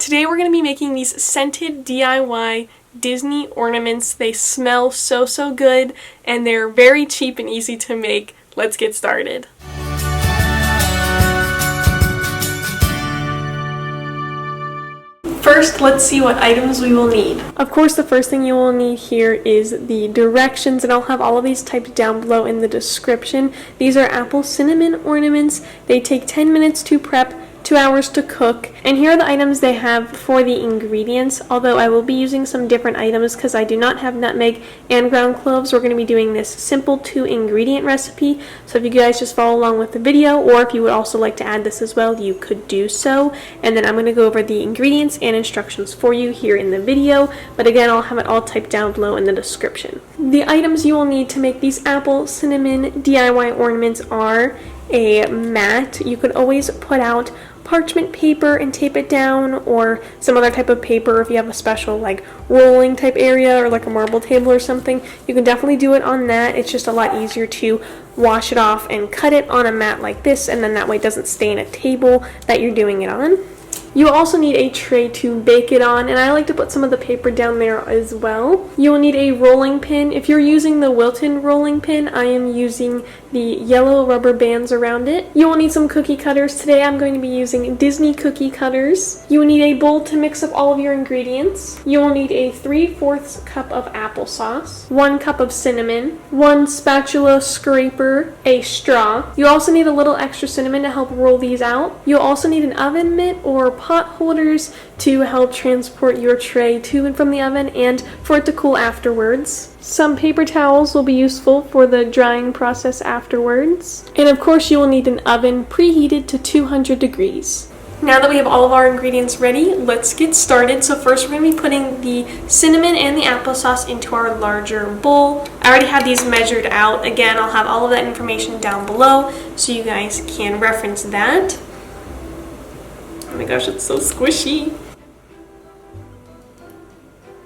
Today we're going to be making these scented DIY Disney ornaments. They smell so good and they're very cheap and easy to make. Let's get started. First, let's see what items we will need. Of course, the first thing you will need here is the directions, and I'll have all of these typed down below in the description. These are apple cinnamon ornaments. They take 10 minutes to prep, 2 hours to cook, and here are the items they have for the ingredients, although I will be using some different items because I do not have nutmeg and ground cloves. We're going to be doing this simple 2-ingredient recipe, so if you guys just follow along with the video, or if you would also like to add this as well, you could do so. And then I'm going to go over the ingredients and instructions for you here in the video, but again, I'll have it all typed down below in the description. The items you will need to make these apple cinnamon DIY ornaments are a mat. You could always put out parchment paper and tape it down, or some other type of paper if you have a special like rolling type area or like a marble table or something. You can definitely do it on that. It's just a lot easier to wash it off and cut it on a mat like this, and then that way it doesn't stain a table that you're doing it on. You also need a tray to bake it on, and I like to put some of the paper down there as well. You will need a rolling pin. If you're using the Wilton rolling pin, I am using the yellow rubber bands around it. You will need some cookie cutters. Today I'm going to be using Disney cookie cutters. You will need a bowl to mix up all of your ingredients. You will need a 3/4 cup of applesauce, 1 cup of cinnamon, 1 spatula scraper, a straw. You also need a little extra cinnamon to help roll these out. You'll also need an oven mitt or pot holders to help transport your tray to and from the oven and for it to cool afterwards. Some paper towels will be useful for the drying process afterwards. And of course you will need an oven preheated to 200 degrees. Now that we have all of our ingredients ready, let's get started. So first we're going to be putting the cinnamon and the applesauce into our larger bowl. I already have these measured out. Again, I'll have all of that information down below so you guys can reference that. Oh my gosh, it's so squishy.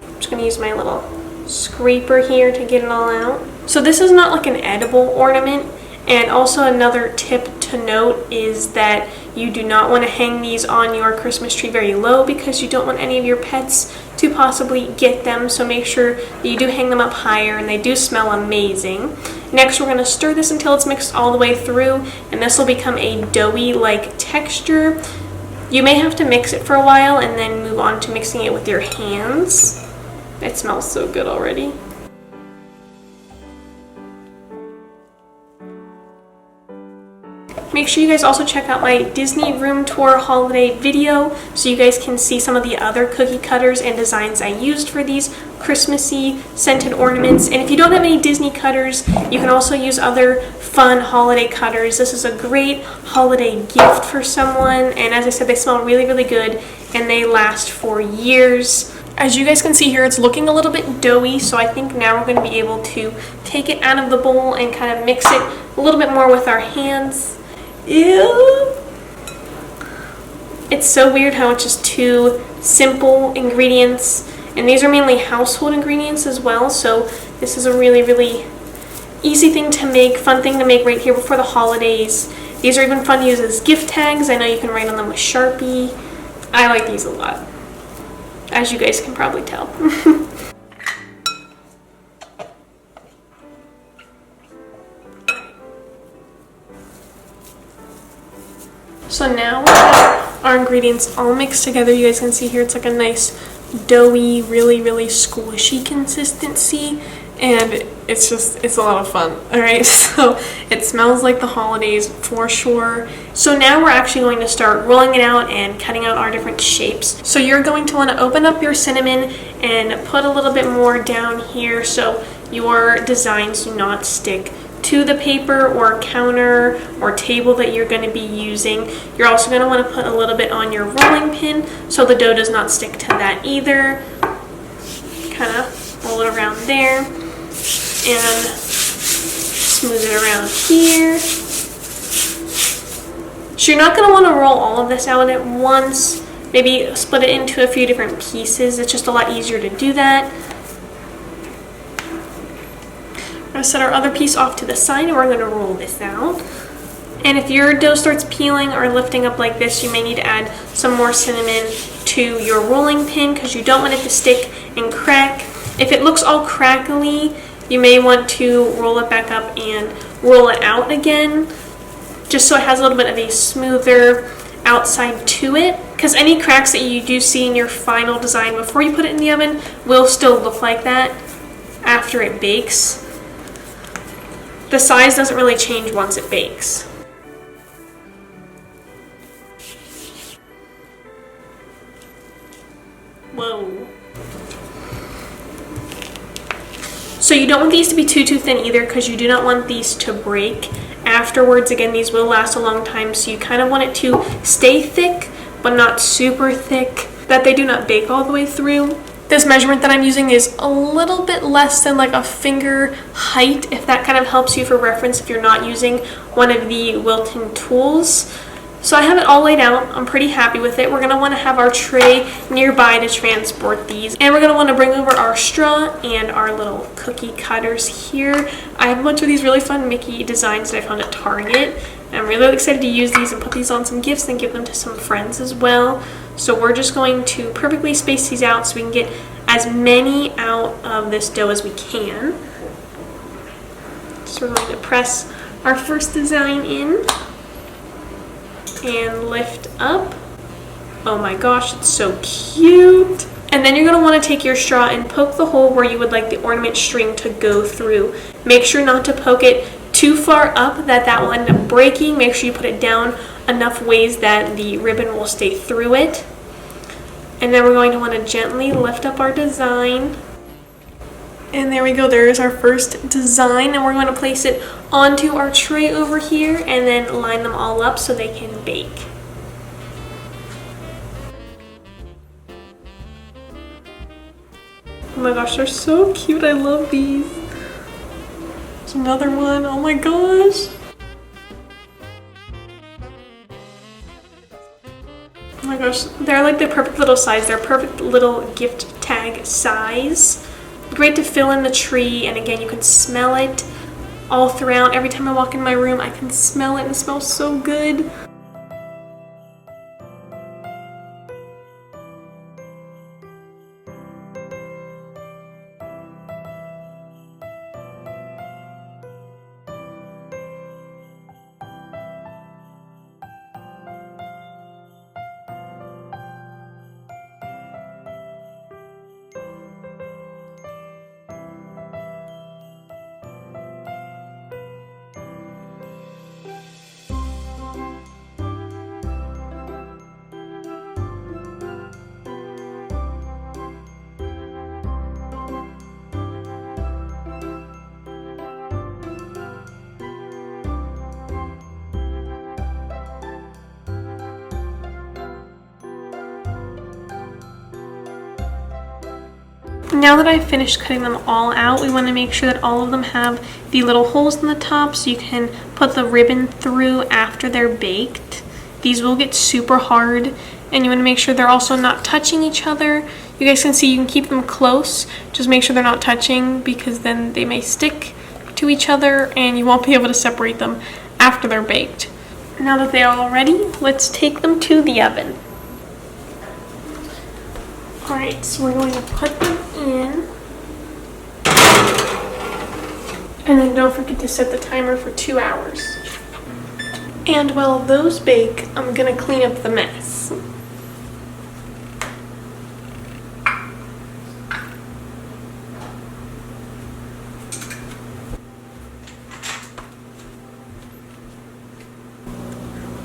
I'm just going to use my little scraper here to get it all out. So this is not like an edible ornament, and also another tip to note is that you do not want to hang these on your Christmas tree very low because you don't want any of your pets to possibly get them, so make sure that you do hang them up higher, and they do smell amazing. Next we're going to stir this until it's mixed all the way through, and this will become a doughy like texture. You may have to mix it for a while and then move on to mixing it with your hands. It smells so good already. Make sure you guys also check out my Disney room tour holiday video so you guys can see some of the other cookie cutters and designs I used for these Christmassy scented ornaments. And if you don't have any Disney cutters, you can also use other fun holiday cutters. This is a great holiday gift for someone, and as I said, they smell really good and they last for years. As you guys can see here, it's looking a little bit doughy, so I think now we're going to be able to take it out of the bowl and kind of mix it a little bit more with our hands. Ew! It's so weird how it's just 2 simple ingredients, and these are mainly household ingredients as well, so this is a really easy thing to make, fun thing to make right here before the holidays. These are even fun to use as gift tags. I know you can write on them with Sharpie. I like these a lot, as you guys can probably tell. So now we have our ingredients all mixed together. You guys can see here it's like a nice doughy, really squishy consistency, and it's a lot of fun. Alright, so it smells like the holidays for sure. So now we're actually going to start rolling it out and cutting out our different shapes. So you're going to want to open up your cinnamon and put a little bit more down here so your designs do not stick to the paper or counter or table that you're going to be using. You're also going to want to put a little bit on your rolling pin so the dough does not stick to that either. Kind of roll it around there and smooth it around here. So you're not going to want to roll all of this out at once. Maybe split it into a few different pieces. It's just a lot easier to do that. We're going to set our other piece off to the side and we're going to roll this out. And if your dough starts peeling or lifting up like this, you may need to add some more cinnamon to your rolling pin because you don't want it to stick and crack. If it looks all crackly, you may want to roll it back up and roll it out again, just so it has a little bit of a smoother outside to it, because any cracks that you do see in your final design before you put it in the oven will still look like that after it bakes. The size doesn't really change once it bakes. Whoa. So you don't want these to be too thin either, because you do not want these to break afterwards. Again, these will last a long time, so you kind of want it to stay thick but not super thick, that they do not bake all the way through. This measurement that I'm using is a little bit less than like a finger height, if that kind of helps you for reference if you're not using one of the Wilton tools. So I have it all laid out. I'm pretty happy with it. We're going to want to have our tray nearby to transport these. And we're going to want to bring over our straw and our little cookie cutters here. I have a bunch of these really fun Mickey designs that I found at Target. I'm really excited to use these and put these on some gifts and give them to some friends as well. So we're just going to perfectly space these out so we can get as many out of this dough as we can. So we're going to press our first design in and lift up. Oh my gosh, it's so cute. And then you're going to want to take your straw and poke the hole where you would like the ornament string to go through. Make sure not to poke it too far up that will end up breaking. Make sure you put it down enough ways that the ribbon will stay through it. And then we're going to want to gently lift up our design. And there we go, there's our first design, and we're going to place it onto our tray over here and then line them all up so they can bake. Oh my gosh, they're so cute, I love these. There's another one, oh my gosh. Oh my gosh, they're like the perfect little size. They're perfect little gift tag size. Great to fill in the tree, and again, you can smell it all throughout. Every time I walk in my room, I can smell it, and it smells so good. Now that I've finished cutting them all out, we want to make sure that all of them have the little holes in the top so you can put the ribbon through after they're baked. These will get super hard, and you want to make sure they're also not touching each other. You guys can see you can keep them close, just make sure they're not touching, because then they may stick to each other and you won't be able to separate them after they're baked. Now that they are all ready, let's take them to the oven. Alright, so we're going to put them in. And then don't forget to set the timer for 2 hours. And while those bake, I'm going to clean up the mess.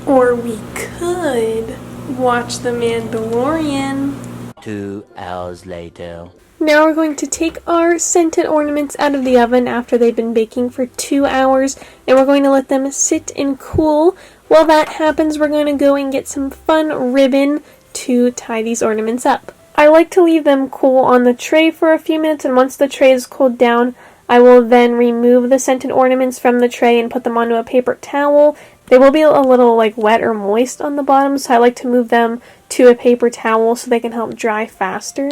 Or we could watch The Mandalorian. 2 hours later. Now we're going to take our scented ornaments out of the oven after they've been baking for 2 hours, and we're going to let them sit and cool. While that happens, we're going to go and get some fun ribbon to tie these ornaments up. I like to leave them cool on the tray for a few minutes, and once the tray is cooled down, I will then remove the scented ornaments from the tray and put them onto a paper towel. They will be a little wet or moist on the bottom, so I like to move them to a paper towel so they can help dry faster.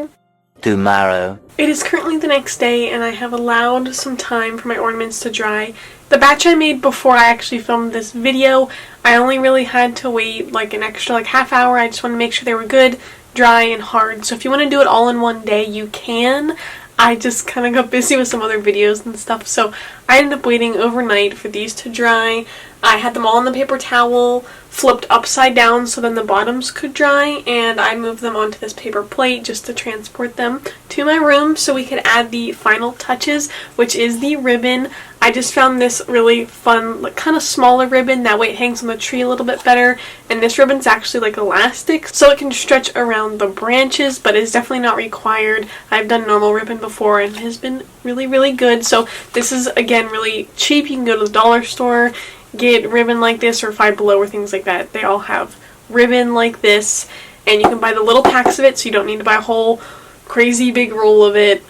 Tomorrow. It is currently the next day, and I have allowed some time for my ornaments to dry. The batch I made before I actually filmed this video, I only really had to wait like an extra like half hour. I just want to make sure they were good, dry, and hard. So if you want to do it all in one day, you can. I just kind of got busy with some other videos and stuff, so I ended up waiting overnight for these to dry. I had them all on the paper towel, flipped upside down so then the bottoms could dry, and I moved them onto this paper plate just to transport them to my room so we could add the final touches, which is the ribbon. I just found this really fun, like kind of smaller ribbon, that way it hangs on the tree a little bit better, and this ribbon's actually like elastic, so it can stretch around the branches, but it's definitely not required. I've done normal ribbon before and it has been really, really good. So this is, again, really cheap. You can go to the dollar store, get ribbon like this, or Five Below or things like that. They all have ribbon like this, and you can buy the little packs of it, so you don't need to buy a whole crazy big roll of it.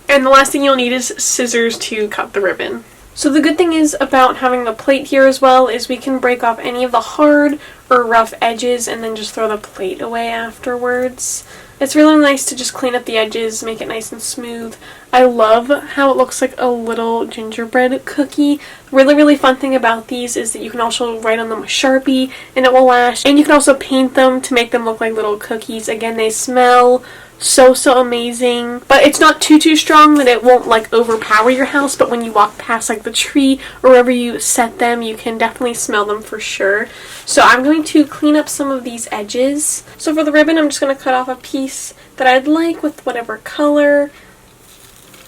And the last thing you'll need is scissors to cut the ribbon. So the good thing is about having the plate here as well is we can break off any of the hard or rough edges and then just throw the plate away afterwards. It's really nice to just clean up the edges, make it nice and smooth. I love how it looks like a little gingerbread cookie. Really, really fun thing about these is that you can also write on them with Sharpie and it will last. And you can also paint them to make them look like little cookies. Again, they smell so amazing, but it's not too strong that it won't like overpower your house, but when you walk past like the tree or wherever you set them, you can definitely smell them for sure. So I'm going to clean up some of these edges. So for the ribbon, I'm just going to cut off a piece that I'd like with whatever color.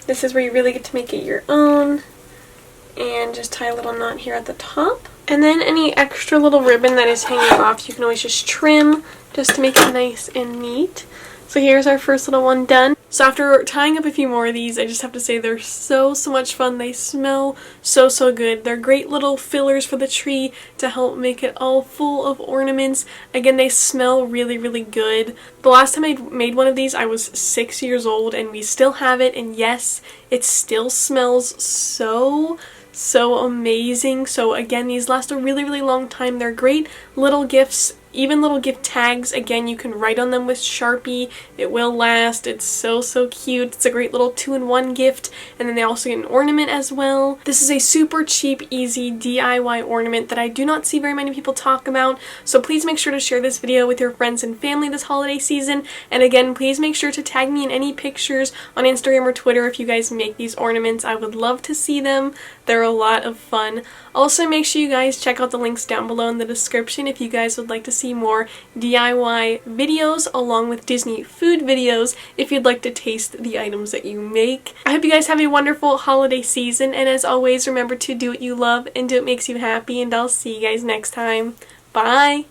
This is where you really get to make it your own, and just tie a little knot here at the top. And then any extra little ribbon that is hanging off, you can always just trim just to make it nice and neat. So here's our first little one done. So after tying up a few more of these, I just have to say they're so much fun. They smell so good. They're great little fillers for the tree to help make it all full of ornaments. Again, they smell really good. The last time I made one of these, I was 6 years old, and we still have it, and yes, it still smells so amazing. So again, these last a really long time. They're great little gifts, even little gift tags. Again, you can write on them with Sharpie. It will last. It's so cute. It's a great little 2-in-1 gift, and then they also get an ornament as well. This is a super cheap, easy DIY ornament that I do not see very many people talk about, so please make sure to share this video with your friends and family this holiday season. And again, please make sure to tag me in any pictures on Instagram or Twitter if you guys make these ornaments. I would love to see them. They're a lot of fun. Also, make sure you guys check out the links down below in the description if you guys would like to see more DIY videos along with Disney food videos if you'd like to taste the items that you make. I hope you guys have a wonderful holiday season, and as always, remember to do what you love and do what makes you happy, and I'll see you guys next time. Bye!